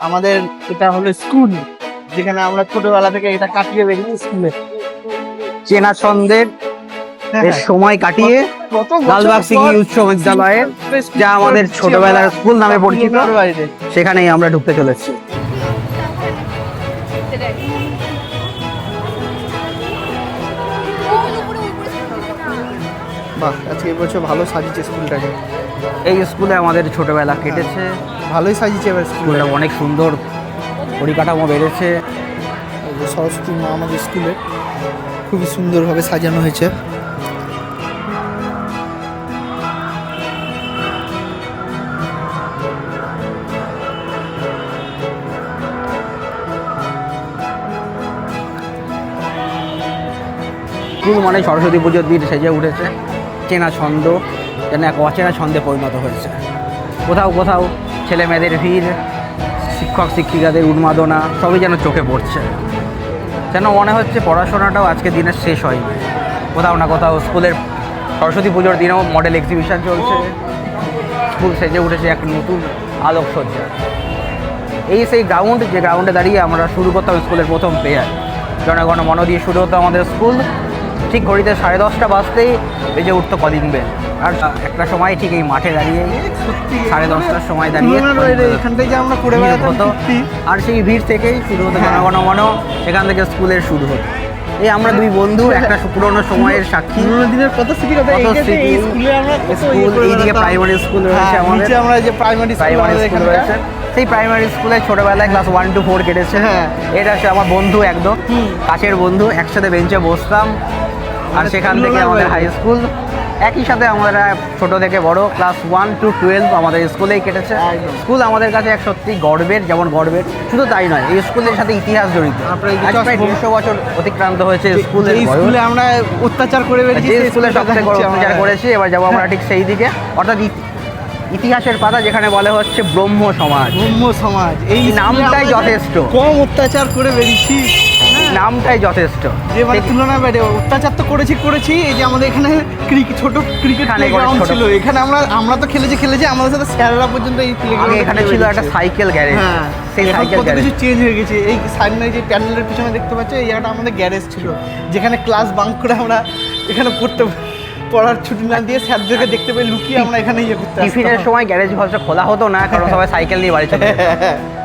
আমাদের এটা হলো স্কুল, যেখানে আমরা ছোটবেলা থেকে এটা কাটিয়ে বেরিয়ে স্কুলে চেনা ছন্দের সময় কাটিয়ে লালবাগ সিকি উচ্চ বিদ্যালয়ে, যা আমাদের ছোটবেলার স্কুল নামে পরিচিত, সেখানেই আমরা ঢুকতে চলেছি। বাহ, আজকে এবছর ভালো সাজিয়েছে স্কুলটাকে। এই স্কুলে আমাদের ছোটবেলা কেটেছে, ভালোই সাজিয়েছে এবার স্কুলটা, অনেক সুন্দর পরিকাঠামো বেড়েছে। সরস্বতী মা আমাদের স্কুলে খুবই সুন্দরভাবে সাজানো হয়েছে। স্কুল মানে সরস্বতী পুজোর দিন সেজে উঠেছে, চেনা ছন্দ যেন এক অচেনা ছন্দে পরিণত হয়েছে। কোথাও কোথাও ছেলে মেয়েদের ভিড়, শিক্ষক শিক্ষিকাদের উন্মাদনা সবই যেন চোখে পড়ছে, যেন মনে হচ্ছে পড়াশোনাটাও আজকে দিনের শেষ হয়নি। কোথাও না কোথাও স্কুলের সরস্বতী পুজোর দিনেও মডেল এক্সিবিশন চলছে, স্কুল সেজে উঠেছে এক নতুন আলোকসজ্জা। এই সেই গ্রাউন্ড, যে গ্রাউন্ডে দাঁড়িয়ে আমরা শুরু করতাম স্কুলের প্রথম প্রেয়ার। জনগণ মন দিয়ে শুরু হতো আমাদের স্কুল। ঠিক ঘড়িতে 10:30 বাজতেই বেজে উঠতো কলিং বেল, আর একটা সময় ঠিক এই মাঠে দাঁড়িয়ে 10:30টার সময় দাঁড়িয়ে এখানটাই যে আমরা করে বেড়াতো, আর সেই ভিড় থেকেই শুরু হতো জনগণ মন, সেখান থেকে স্কুলের শুরু হতো। এই আমরা দুই বন্ধু একটা পুরোনো সময়ের সাক্ষী, দিনের কত স্মৃতি, স্কুল এইদিকে প্রাইমারি স্কুল রয়েছে আমাদের, আমরা যে প্রাইমারি স্কুল রয়েছে, সেই প্রাইমারি স্কুলে ছোটবেলায় ক্লাস 1 to 4 কেটেছে। হ্যাঁ, এটা হচ্ছে আমার বন্ধু, একদম কাছের বন্ধু, একসাথে বেঞ্চে বসতাম। আর সেখান থেকে আমাদের হাই স্কুল, একই সাথে আমরা ছোট থেকে বড় ক্লাস 1 to 12 আমাদের স্কুলেই কেটেছে। স্কুল আমাদের কাছে এক সত্যি গর্বের, যেমন গর্বের শুধু তাই নয়, এই স্কুলের সাথে ইতিহাস জড়িত। প্রায় 150 বছর অতিক্রান্ত হয়েছে স্কুলের। স্কুলে আমরা অত্যাচার করে বেরিয়েছি, স্কুলে সবথেকে বড় অত্যাচার করেছি। এবার যাবো আমরা ঠিক সেই দিকে, অর্থাৎ ইতিহাসের পাতা যেখানে বলা হচ্ছে ব্রহ্ম সমাজ। ব্রহ্ম সমাজ, এই নামটাই যথেষ্ট। কম অত্যাচার করে বেরিয়েছি, নামটাই যথেষ্ট। যে মানে তুলনা বেড়ে অত্যাচার তো করেছি। এই যে আমাদের এখানে ছোট ক্রিকেট গ্রাউন্ড ছিল, এখানে আমরা তো খেলেছি আমাদের সাথে স্যাররা পর্যন্ত। এই এখানে ছিল একটা সাইকেল গ্যারেজ, সেই সাইকেল গ্যারেজ কিছু চেঞ্জ হয়ে গেছে। এই সামনে যে প্যানেলের পিছনে দেখতে পাচ্ছ, এই জায়গাটা আমাদের গ্যারেজ ছিল, যেখানে ক্লাস বাঙ্ক করে আমরা এখানে পড়ার ছুটি না দিয়ে স্যারদেরকে দেখতে পেয়ে লুকিয়ে আমরা এখানে ইয়ে করতে। টিফিনের সময় গ্যারেজ ঘরটা খোলা হতো না, কারণ সবাই সাইকেল নিয়ে বাড়ি চলে যেত।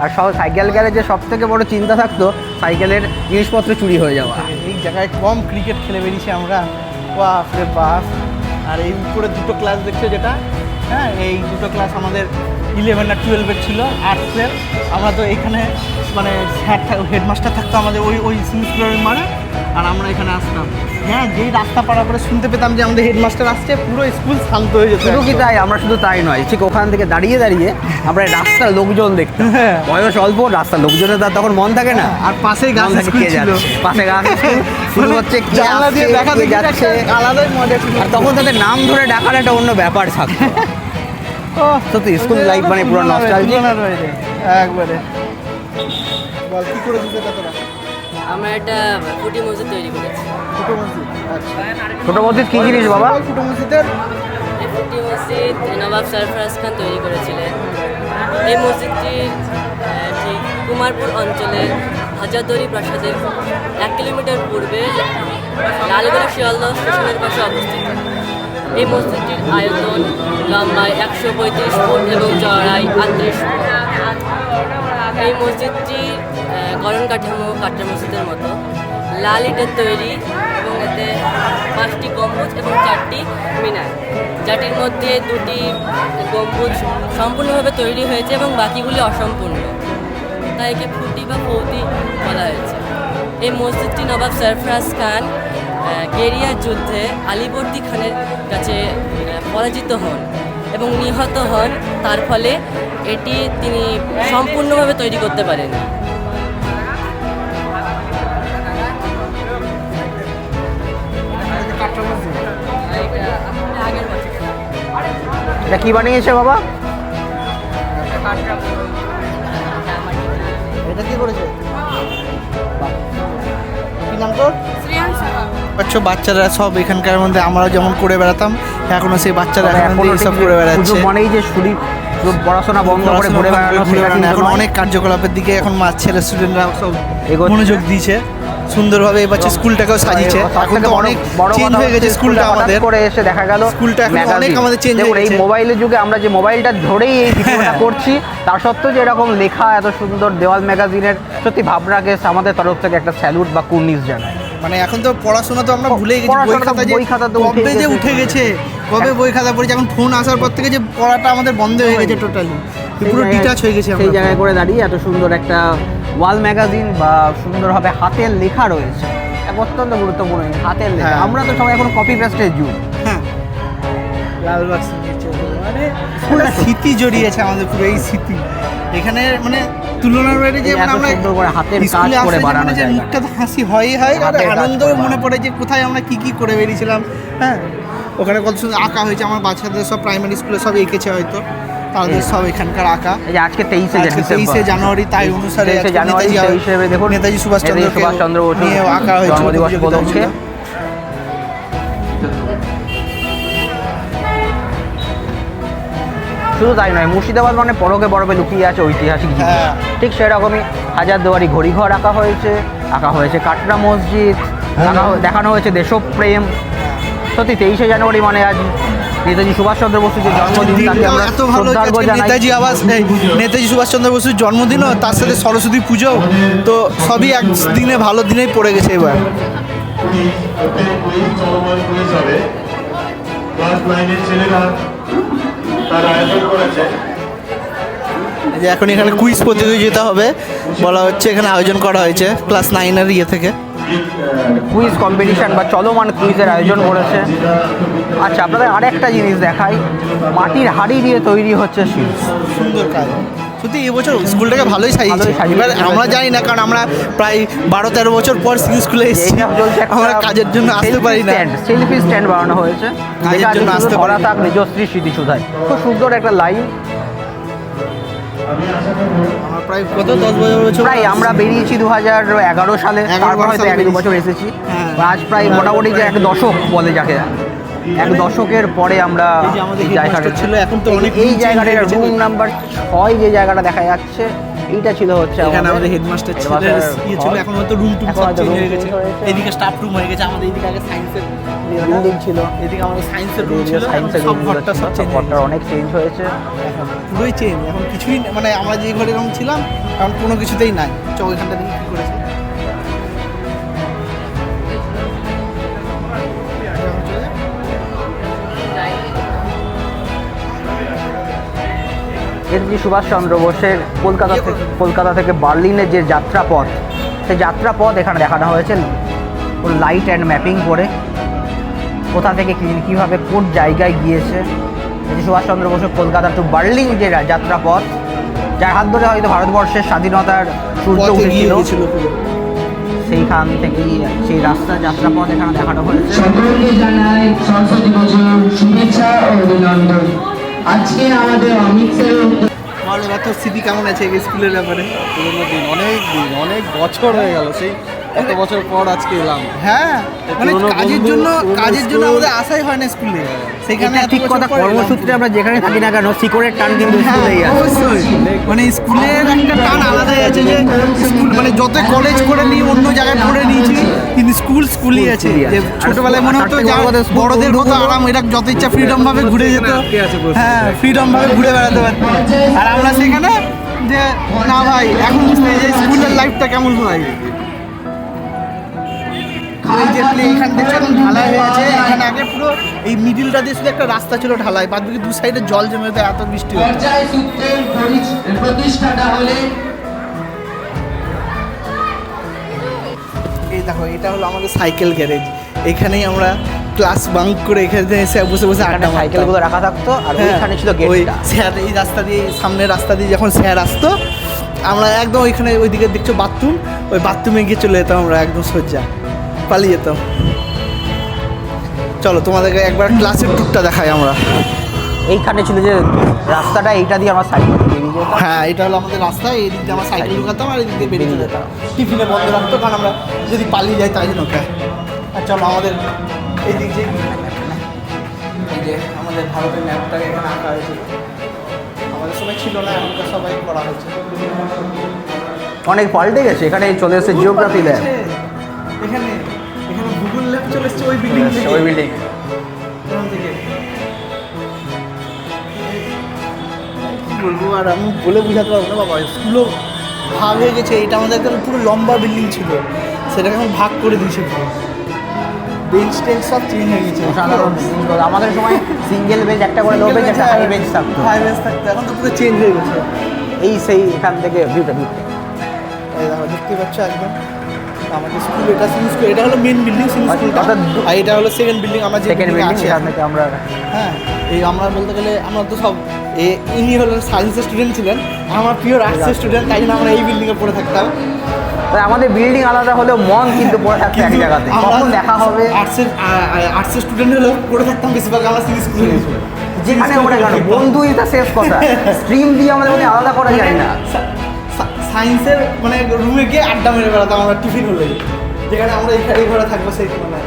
আর সব সাইকেল গ্যারেজে সব থেকে বড় চিন্তা থাকতো সাইকেলের জিনিসপত্র চুরি হয়ে যাওয়া। এই জায়গায় কম ক্রিকেট খেলে বেরিয়েছি আমরা, বাপ রে বাপ। আর এই উপরে দুটো ক্লাস দেখছো যেটা, হ্যাঁ, এই দুটো ক্লাস আমাদের 11 আর 12 ছিল, আর্টসের। আমরা তো এখানে মানে হেডমাস্টার থাকতো আমাদের ওই সিমিস্টারের মানে, আর আমরা এখানে আসতাম। হ্যাঁ, যেই রাস্তা পাড়া করে শুনতে পেতাম যে আমাদের হেডমাস্টার আসছে, পুরো স্কুল শান্ত হয়ে যেত। শুধু কি তাই, আমরা শুধু তাই নয়, ঠিক ওখান থেকে দাঁড়িয়ে আমরা রাস্তার লোকজন দেখতাম। বয়স অল্প, রাস্তার লোকজনের তার তখন মন থাকে না, আর পাশেই গাছ ছিল, পাশে গাছ শুরু হচ্ছে, জানলা দিয়ে দেখা যাচ্ছে, আলাদাই মজা ছিল। আর তখন তাদের নাম ধরে ডাকার একটা অন্য ব্যাপার থাকতো। সত্যি স্কুল লাইফ মানে পুরো নস্টালজিক একবারে। বল, কি করে দিতে তোরা? আমরা একটা ফুটি মসজিদ তৈরি করেছি। ছোটো মসজিদ, আচ্ছা। ছোটো মসজিদ কী জিনিস বাবা? ছোটো মসজিদের এই ফুটি মসজিদ নবাব সরফরাজ খান তৈরি করেছিলেন। এই মসজিদটি ঠিক কুমারপুর অঞ্চলের হাজারদুয়ারি প্রাসাদের 1 কিলোমিটার পূর্বে লালগোলা শিয়ালদহ স্টেশনের পাশে অবস্থিত। এই মসজিদটির আয়তন লম্বায় 135 ফুট এবং চওড়ায় 38 ফুট। এই মসজিদটি গড়ন কাঠামো কাঠের মসজিদের মতো লাল ইটের তৈরি, এবং এতে 5টি গম্বুজ এবং 4টি মিনার, যাটির মধ্যে 2টি গম্বুজ সম্পূর্ণভাবে তৈরি হয়েছে এবং বাকিগুলি অসম্পূর্ণ, তাই একে ফুটি বা ফৌতি বলা হয়েছে। এই মসজিদটি নবাব সরফরাজ খান গেরিয়ার যুদ্ধে আলীবর্দী খানের কাছে পরাজিত হন এবং নিহত হন, তার ফলে এটি তিনি সম্পূর্ণভাবে তৈরি করতে পারেন। এটা কি বানিয়েছে বাবা? এটা কি করেছে? কি নাম তোর? আচ্ছা, বাচ্চারা সব এখানকার মধ্যে আমরা যেমন করে বেড়াতাম, এখনো সেই বাচ্চারা সব করে বেড়াচ্ছে। মানেই যে পড়াশোনা বন্ধ করে ঘুরে বেড়ানো, এখন অনেক কার্যকলাপের দিকে এখন ছেলে স্টুডেন্টরা সব এগোচ্ছে। মনোযোগ দিয়েছে সুন্দরভাবে। এবার স্কুলটাকেও সাজিয়েছে, এখন তো অনেক চেঞ্জ হয়ে গেছে স্কুলটা আমাদের। করে এসে দেখা গেল স্কুলটা এখন অনেক আমাদের চেঞ্জ হয়ে এই গেছে। মোবাইলের যুগে আমরা যে মোবাইলটা ধরেই এই ভিডিওটা করছি, তার সত্ত্বেও যে এরকম লেখা এত সুন্দর দেওয়াল ম্যাগাজিনের, সত্যি ভাবনাকে আমাদের তরফ থেকে একটা স্যালুট বা কুর্নিশ জানায়। মানে এখন তো পড়াশোনা তো আমরা ভুলেই গেছি, বই খাতা তো কবে যে উঠে গেছে, কবে বই খাতা পড়েছি। এখন ফোন আসার পর থেকে যে পড়াটা আমাদের বন্ধ হয়ে গেছে টোটালি, পুরো ডিটাচ হয়ে গেছে। সেই জায়গায় করে দাঁড়িয়ে এত সুন্দর একটা ওয়াল ম্যাগাজিন বা সুন্দরভাবে হাতের লেখা রয়েছে, এক অত্যন্ত গুরুত্বপূর্ণ হাতের লেখা। হ্যাঁ। আমরা তো সবাই এখন কপি পেস্টের যুগ। হ্যাঁ, লালবাগ মানে পুরো স্মৃতি জড়িয়েছে আমাদের, পুরো এই স্মৃতি এখানে মানে তুলনার বাইরে যে এত আমরা সুন্দর করে হাতের কাজ স্কুলে করে আসলে বানানো যে জায়গা। মুখটা তো হাসি হয়ই হয়, আর হাতের কাজ আনন্দও করে মনে বানানো। পড়ে যে কোথায় আমরা কি কি করে বেরিয়েছিলাম। হ্যাঁ, ওখানে কত সুন্দর আঁকা হয়েছে, আমার বাচ্চাদের সব প্রাইমারি স্কুলে সব এঁকেছে হয়তো, তাদের সব এখানকার আঁকা। এই যে আজকে 23শে জানুয়ারি, তাই অনুসারে 23শে আজকে জানুয়ারি নেতাজি সেই হিসেবে দেখুন নেতাজি সুভাষচন্দ্র বসু নিয়ে আঁকা হয়েছিল জন্মদিবস প্রতিযোগিতা উপলক্ষে। ছিল। শুধু তাই নয়, মুর্শিদাবাদ মানে পরকে বরফে লুকিয়ে আছে ঐতিহাসিক জিনিস। হ্যাঁ। ঠিক সেরকমই হাজারদুয়ারি ঘড়িঘর আঁকা হয়েছে কাটরা মসজিদ, দেখানো হয়েছে দেশপ্রেম। সত্যি 23শে জানুয়ারি মানে আজ নেতাজি সুভাষচন্দ্র বসুর যে জন্মদিন, তাকে আমরা এত ভালো শ্রদ্ধার্ঘ্য জানাই। নেতাজি সুভাষচন্দ্র বসুর জন্মদিনও, তার সাথে সরস্বতী পুজো, তো সবই একদিনে ভালো দিনেই পড়ে গেছে এবার। যে এখন এখানে কুইজ প্রতিযোগিতা হবে বলা হচ্ছে, এখানে আয়োজন করা হয়েছে ক্লাস 9-এর ইয়ে থেকে। কুইজ কম্পিটিশন বা চলমান কুইজের আয়োজন করেছে। আচ্ছা, আপনাদের আরেকটা জিনিস দেখাই, মাটির হাঁড়ি দিয়ে তৈরি হচ্ছে শিল্প। সুন্দর কাজ, সত্যি এবছর স্কুলটাকে ভালোই সাজিয়েছে। এবার আমরা জানি না, কারণ আমরা প্রায় 12-13 বছর পর স্কুলে এসেছি, আমরা কাজের জন্য আসতে পারি না। সেলফি স্ট্যান্ড বানানো হয়েছে, কাজের জন্য আসতে পারি না। থাক নিজশ্রী স্মৃতিসুধায়। খুব সুন্দর একটা লাইন। আমার প্রায় কত 10 বছর প্রায় আমরা বেরিয়েছি 2011 সালে, 11 তারপর হয়তো সালে 1-2 বছর এসেছি। হ্যাঁ। আজ প্রায় মোটামুটি যে এক দশক বলে যাকে, এক দশকের পরে আমরা এই যে আমাদের এই জায়গাটা headmaster ছিল, এখন তো অনেক এই change জায়গাটা হয়ে গেছে। রুম নাম্বার 6 যে জায়গাটা দেখা যাচ্ছে, এইটা ছিল হচ্ছে এখানে আমাদের হেডমাস্টার ছিল, ইয়ে ছিল, এখন হয়তো রুম টুম এখন সব হয়তো চেঞ্জ room হয়ে গেছে। change হয়েছে। এদিকে স্টাফ রুম হয়ে গেছে, আমাদের এদিকে আগে সায়েন্সের বিল্ডিং ছিল, এদিকে আমাদের সায়েন্সের রুম ছিল, সায়েন্সের সব ঘরটা সব চেঞ্জ ঘরটা অনেক চেঞ্জ হয়েছে। পুরোই চেঞ্জ, এখন কিছুই মানে আমরা যে ঘরে এরকম ছিলাম এখন কোনো কিছুতেই নাই। চল এখানটা দেখি কী করেছে। নেতাজি সুভাষচন্দ্র বোসের কলকাতা থেকে বার্লিনের যে যাত্রাপথ, সেই যাত্রাপথ এখানে দেখানো হয়েছে লাইট অ্যান্ড ম্যাপিং করে, কোথা থেকে কীভাবে কোন জায়গায় গিয়েছে। নেতাজি সুভাষচন্দ্র বোসের কলকাতা টু বার্লিন যে যাত্রাপথ, যার হাত ধরে হয়তো ভারতবর্ষের স্বাধীনতার সূর্য উঠেছিল, সেইখান থেকেই সেই রাস্তা যাত্রাপথ এখানে দেখানো হয়েছে। সকলকে জানাই সরস্বতী পুজোর শুভেচ্ছা ও অভিনন্দন। আজকে আমাদের অমিত স্যার বল এবার তোর স্মৃতি কেমন আছে এই স্কুলের ব্যাপারে? পুরোনো দিন, অনেক বছর হয়ে গেল, সেই এত বছর পর আজকে এলাম। হ্যাঁ, মানে পুরোনো কাজের বন্ধু, জন্য পুরোনো আমাদের আশাই হয় না স্কুলে, সেখানে এটা এত ঠিক বছর কথা, পর এলাম। কর্মসূত্রে আমরা যেখানে থাকি না কেন, শিকড়ের টান কিন্তু হ্যাঁ, স্কুলেই আছে। অবশ্যই, মানে স্কুলের একটা টান আলাদাই আছে, যে স্কুল মানে যত কলেজ করে নিই, অন্য জায়গায় পড়ে নিয়েছি, কিন্তু স্কুলই আছে। যে ছোটবেলায় মনে হতো যা বড়দের কত আরাম, এরা যত ইচ্ছা ফ্রিডম ভাবে ঘুরে যেত, হ্যাঁ ফ্রিডম ভাবে ঘুরে বেড়াতে পারতো। আর আমরা সেখানে যে না ভাই, এখন বুঝতে যে স্কুলের লাইফটা কেমন হয়। এই যে এখান থেকে এখন ঢালাই হয়ে আছে, এখানে আগে পুরো এই মিডিলটা দিয়ে শুধু একটা রাস্তা ছিল ঢালাই, বাদ বাকি দু সাইডে জল জমে যেত, এত বৃষ্টি হতো। পর্যায় সূত্রের প্রতিষ্ঠাটা হলে এই দেখো, এটা হলো আমাদের সাইকেল গ্যারেজ। এখানেই আমরা ক্লাস বাঙ্ক করে এখানে এসে বসে বসে আড্ডা মারতাম। সাইকেলগুলো রাখা থাকতো, আর হ্যাঁ, ওইখানে ছিল ওই গেটটা। স্যার এই রাস্তা দিয়ে, সামনের রাস্তা দিয়ে যখন স্যার আসতো, আমরা একদম ওইখানে ওইদিকে দেখছো বাথরুম, ওই বাথরুমে গিয়ে চলে যেতাম আমরা, একদম সোজা পালিয়ে যেতাম। চলো তোমাদেরকে একবার ক্লাসের টুকটা দেখাই আমরা। এইখানে ছিল যে রাস্তাটা, এইটা দিয়ে আমরা সাইকেল বেরিয়ে যেতাম। হ্যাঁ, এটা হলো আমাদের রাস্তা, এই দিক দিয়ে আমরা সাইকেল ঢুকাতাম আর এই দিক দিয়ে বেরিয়ে যেতাম। টিফিনে বন্ধ রাখতো, কারণ আমরা যদি পালিয়ে যাই তাই জন্য। আর চলো আমাদের এই দিক যে এই যে আমাদের ভারতের ম্যাপটাকে এখানে আঁকা হয়েছিল, আমাদের সময় ছিল না, এখনকার সবাই করা হয়েছে। অনেক পাল্টে গেছে, এখানে চলে এসেছে জিওগ্রাফি ল্যাব। এখানে এখানে গুগল ল্যাব চলে এসেছে ওই বিল্ডিং থেকে। ওই বিল্ডিং ওখান থেকে কি বলবো আর আমি বলে বোঝাতে পারবো না বাবা। স্কুলও ভাগ হয়ে গেছে, এটা আমাদের একদম পুরো লম্বা বিল্ডিং ছিল, সেটাকে এখন ভাগ করে দিয়েছে পুরো। বেঞ্চ টেঞ্চ সব চেঞ্জ হয়ে গেছে। সাধারণ আমাদের সময় সিঙ্গেল বেঞ্চ, একটা করে লো বেঞ্চ, একটা হাই বেঞ্চ থাকতো। হাই বেঞ্চ থাকতো, এখন তো পুরো চেঞ্জ হয়ে গেছে। এই সেই এখান থেকে ভিউটা এই দেখো দেখতে পাচ্ছ একদম আমাদের স্কুল, এটা সিনিয়র স্কুল, এটা হলো মেন বিল্ডিং সিনিয়র স্কুলটা, আর এটা হলো সেকেন্ড বিল্ডিং আমরা যে সেকেন্ড বিল্ডিং বিল্ডিং, আছে। এখান থেকে আমরা হ্যাঁ, এই আমরা বলতে গেলে আমরা তো সব ইনি হলেন সায়েন্সের স্টুডেন্ট ছিলেন, আমার পিওর আর্টসের স্টুডেন্ট, তাই জন্য আমরা এই বিল্ডিংয়ে পড়ে থাকতাম। আমাদের বিল্ডিং আলাদা হলেও মন কিন্তু পড়ে থাকতো এক জায়গাতে, কখন দেখা হবে। আর্টসের স্টুডেন্ট হলেও পড়ে থাকতাম বেশিরভাগ আমরা সিনিয়র স্কুলে, যেখানে আমরা কেন বন্ধুই তা শেষ কথা, স্ট্রিম দিয়ে আমাদের মধ্যে আলাদা করা যায় না। সায়েন্সের মানে রুমে গিয়ে আড্ডা মেরে বেড়াতাম আমরা টিফিন হলে, যেখানে আমরা এই ঘরে থাকবো সেই তুলনায়।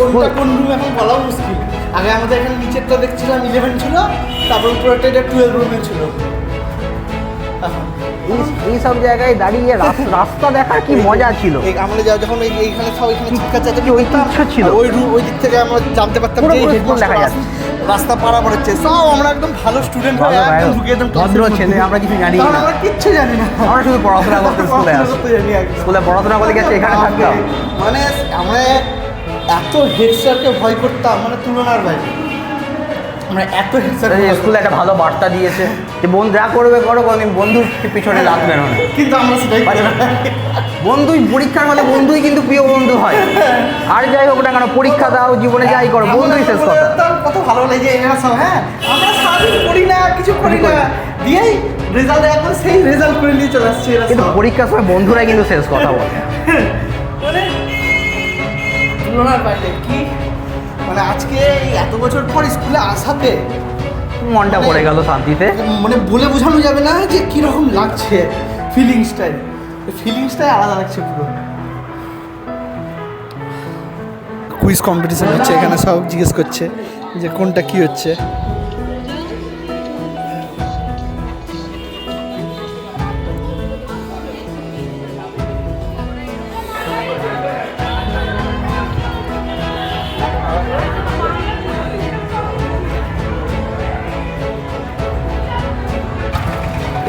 কোনটা কোন রুম এখন বলাও মুশকিল। আগে আমাদের এখানে নিচেরটা দেখছিলাম 11 ছিল, তারপর উপরেরটা এটা 12 রুমে ছিল। এই সব জায়গায় দাঁড়িয়ে রাস্তা দেখার কি মজা ছিল। আমরা যখন এইখানে সব এখানে চিৎকার চাচাকি ওই ইচ্ছা ছিল, ওই দিক থেকে আমরা জানতে পারতাম যে এই দেখা যাচ্ছে রাস্তা পারাপার হচ্ছে। সব আমরা একদম ভালো স্টুডেন্ট হয়ে একদম ঢুকে একদম ভদ্র ছেলে, আমরা কিছু জানি না, আমরা কিচ্ছু জানি না, আমরা শুধু পড়াশোনা করতে স্কুলে আসি, স্কুলে পড়াশোনা করতে গেছে এখানে থাকতাম। মানে আমরা এত হেড স্যারকে ভয় করতাম, মানে তুলনার বাইরে। আমরা এত হেড স্যার স্কুলে একটা ভালো বার্তা দিয়েছে যে বন্ধু যা করবে করো, কোনদিন বন্ধুর পিছনে লাগবে না। কিন্তু আমরা সেটাই করি না। বন্ধুই পরীক্ষার হলে বন্ধুই কিন্তু প্রিয় বন্ধু হয়। আর যাই হোক না কেন, পরীক্ষা দাও, জীবনে যাই করো, বন্ধুই শেষ কথা। কত ভালো লাগে এরা সব। হ্যাঁ, আমরা সারাদিন করি না, কিছু করি না, দিয়েই রেজাল্ট এখন সেই রেজাল্ট করে নিয়ে চলে আসছে এরা। কিন্তু পরীক্ষার সময় বন্ধুরাই কিন্তু শেষ কথা বলে। মানে তুলনার বাইরে কি, মানে আজকে এই এত বছর পর স্কুলে আসাতে মনটা পড়ে গেল শান্তিতে। মানে বলে বোঝানো যাবে না যে কীরকম লাগছে ফিলিংসটাই, ফিলিংসটাই আলাদা লাগছে পুরো। কুইজ কম্পিটিশন হচ্ছে এখানে, সব জিজ্ঞেস করছে যে কোনটা কি হচ্ছে।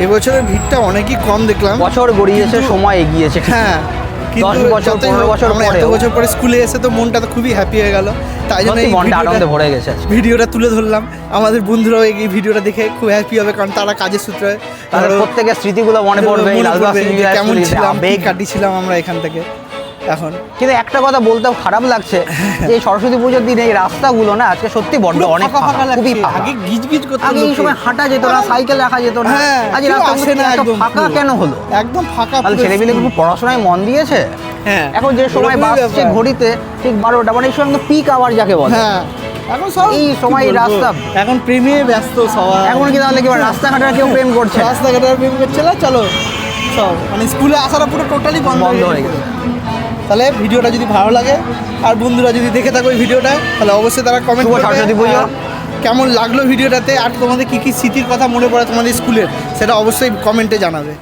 এবছরের ভিড়টা অনেকই কম দেখলাম। বছর গড়িয়েছে, সময় এগিয়েছে। হ্যাঁ, 10 বছর 15 বছর আমরা এত পরেও বছর পরে স্কুলে এসে তো মনটা তো খুবই হ্যাপি হয়ে গেল, তাই জন্য এই মনটা আনন্দে ভরে গেছে। ভিডিওটা তুলে ধরলাম। আমাদের বন্ধুরাও এই ভিডিওটা দেখে খুব হ্যাপি হবে, কারণ তারা কাজের সূত্রে তাদের প্রত্যেকের স্মৃতিগুলো মনে পড়বে, কেমন ছিলাম, কাটিয়েছিলাম আমরা এখান থেকে। এখন কিন্তু একটা কথা বলতেও খারাপ লাগছে যে এই সরস্বতী পুজোর দিনে এই রাস্তাগুলো না আজকে সত্যি বড্ড অনেক ফাঁকা, খুবই ফাঁকা। আগে গিজগিজ করতে, আগে এই সময় হাঁটা যেত না, সাইকেল রাখা যেত না, আজ রাস্তা একদম ফাঁকা কেন হলো? একদম ফাঁকা। তাহলে ছেলেমেয়েগুলো পড়াশোনায় মন দিয়েছে। হ্যাঁ, এখন যে সময় বাসছে ঘড়িতে ঠিক 12টা, মানে এই সময় একদম পিক আওয়ার যাকে বলে। হ্যাঁ, এখন সব এই সময় রাস্তা এখন প্রেমে ব্যস্ত সবাই। এখন কি তাহলে কি রাস্তাঘাটে কেউ প্রেম করছে? রাস্তাঘাটে প্রেম করছে না, চলো সব মানে স্কুলে আসাটা পুরো টোটালি বন্ধ হয়ে গেছে। তাহলে ভিডিওটা যদি ভালো লাগে আর বন্ধুরা যদি দেখে থাকো এই ভিডিওটা, তাহলে অবশ্যই তারা কমেন্ট করবে কেমন লাগলো ভিডিওটাতে, আর তোমাদের কী কী স্মৃতির কথা মনে পড়ে তোমাদের স্কুলের, সেটা অবশ্যই কমেন্টে জানাবে।